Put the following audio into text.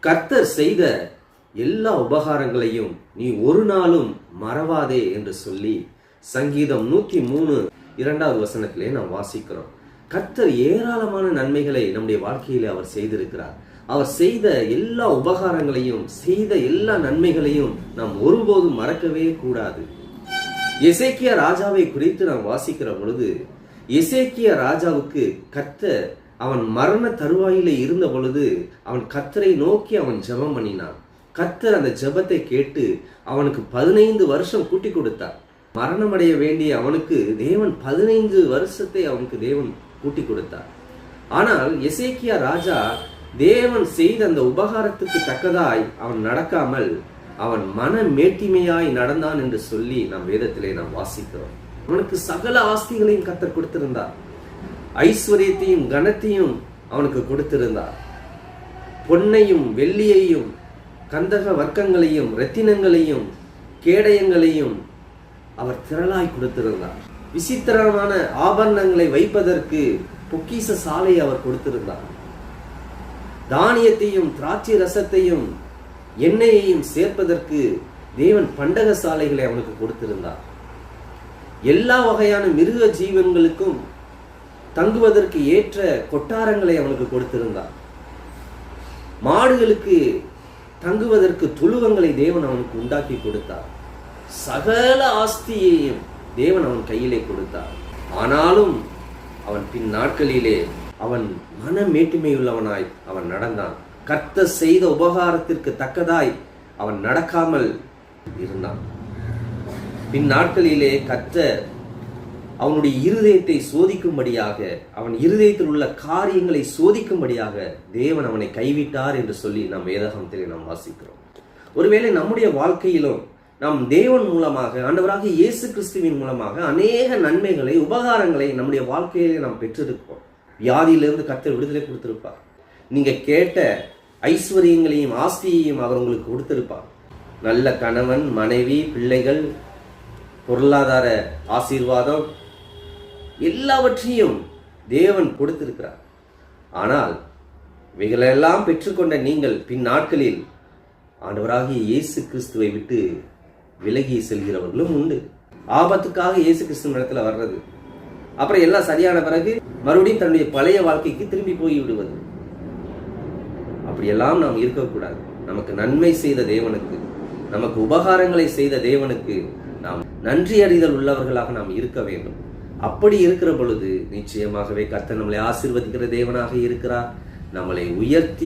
கர்த்தர் செய்த எல்லா உபகாரங்களையும் நீ ஒரு நாளும் மறவாதே என்று சொல்லி சங்கீதம் 103 2வது வசனத்திலே நாம் வாசிக்கிறோம். கர்த்தர் ஏராளமான நன்மைகளை நம்முடைய வாழ்க்கையிலே அவர் செய்திருக்கிறார். அவர் செய்த எல்லா உபகாரங்களையும் செய்த எல்லா நன்மைகளையும் நாம் ஒருபோதும் மறக்கவே கூடாது. எசேக்கியா ராஜாவை குறித்து நாம் வாசிக்கிற பொழுது, எசேக்கியா ராஜாவுக்கு கர்த்தர் அவன் மரண தருவாயிலே இருந்த பொழுது அவன் கர்த்தரை நோக்கி அவன் ஜெபம் பண்ணினான். கர்த்தர் அந்த ஜெபத்தை கேட்டு அவனுக்கு 15 வருஷம் கூட்டி கொடுத்தார். மரணமடைய வேண்டிய அவனுக்கு தேவன் 15 வருஷத்தை அவனுக்கு தேவன் கூட்டி கொடுத்தார். ஆனால் எசேக்கியா ராஜா தேவன் செய்த அந்த உபகாரத்துக்கு தக்கதாய் அவன் நடக்காமல் அவன் மன மேட்டிமையாய் நடந்தான் என்று சொல்லி நாம் வேதத்திலே நாம் வாசிக்கிறோம். அவனுக்கு சகல ஆஸ்திகளையும் கர்த்தர் கொடுத்திருந்தார். ஐஸ்வர்யத்தையும் கனத்தையும் அவனுக்கு கொடுத்திருந்தார். பொன்னையும் வெள்ளியையும் கந்தக வர்க்கங்களையும் இரத்தினங்களையும் கேடயங்களையும் அவர் திரளாய் கொடுத்திருந்தார். விசித்திரமான ஆபரணங்களை வைப்பதற்கு பொக்கிஷ சாலை அவர் கொடுத்திருந்தார். தானியத்தையும் திராட்சை ரசத்தையும் எண்ணெயையும் சேர்ப்பதற்கு தேவன் பண்டக சாலைகளை அவனுக்கு கொடுத்திருந்தார். எல்லா வகையான மிருக ஜீவன்களுக்கும் தங்குவதற்கு ஏற்ற கொட்டாரங்களை அவனுக்கு கொடுத்திருந்தார். மாடுகளுக்கு தங்குவதற்கு துளுவங்களை தேவன் அவனுக்கு உண்டாக்கி கொடுத்தார். சகல ஆஸ்தியையும் தேவன் அவன் கையிலே கொடுத்தார். ஆனாலும் அவன் பின் நாட்களிலே அவன் மன மேட்டுமையுள்ளவனாய் அவன் நடந்தான். கர்த்தர் செய்த உபகாரத்திற்கு தக்கதாய் அவன் நடக்காமல் இருந்தான். பின் நாட்களிலே கர்த்தர் அவனுடைய இருதயத்தை சோதிக்கும்படியாக, அவன் இருதயத்தில் உள்ள காரியங்களை சோதிக்கும்படியாக தேவன் அவனை கைவிட்டார் என்று சொல்லி நாம் வேதாகமத்திலே நாம் வாசிக்கிறோம். ஒருவேளை நம்முடைய வாழ்க்கையிலும் நாம் தேவன் மூலமாக, ஆண்டவராக இயேசு கிறிஸ்துவின் மூலமாக அநேக நன்மைகளை உபகாரங்களை நம்முடைய வாழ்க்கையிலே நாம் பெற்றிருப்போம். வியாதியிலிருந்து கர்த்தர் விடுதலை கொடுத்திருப்பார். நீங்க கேட்ட ஐஸ்வர்யங்களையும் ஆஸ்தியையும் அவர் உங்களுக்கு கொடுத்திருப்பார். நல்ல கணவன், மனைவி, பிள்ளைகள், பொருளாதார ஆசீர்வாதம் எல்லாவற்றையும் தேவன் கொடுத்திருக்கிறார். ஆனால் இவைகளெல்லாம் பெற்றுக்கொண்ட நீங்கள் பின் நாட்களில் ஆண்டவராகிய இயேசு கிறிஸ்துவை விட்டு விலகி செல்கிறவர்களும் உண்டு. ஆபத்துக்காக இயேசு கிறிஸ்துவின் இடத்துல வர்றது, அப்புறம் எல்லாம் சரியான பிறகு மறுபடியும் தன்னுடைய பழைய வாழ்க்கைக்கு திரும்பி போய் விடுவது. அப்படியெல்லாம் நாம் இருக்கக்கூடாது. நமக்கு நன்மை செய்த தேவனுக்கு, நமக்கு உபகாரங்களை செய்த தேவனுக்கு நாம் நன்றி அறிதல் உள்ளவர்களாக நாம் இருக்க வேண்டும். அப்படி இருக்கிற பொழுது நிச்சயமாகவே கர்த்தர் நம்மளை ஆசீர்வதிக்கிற தேவனாக இருக்கிறார். நம்மளை உயர்த்தி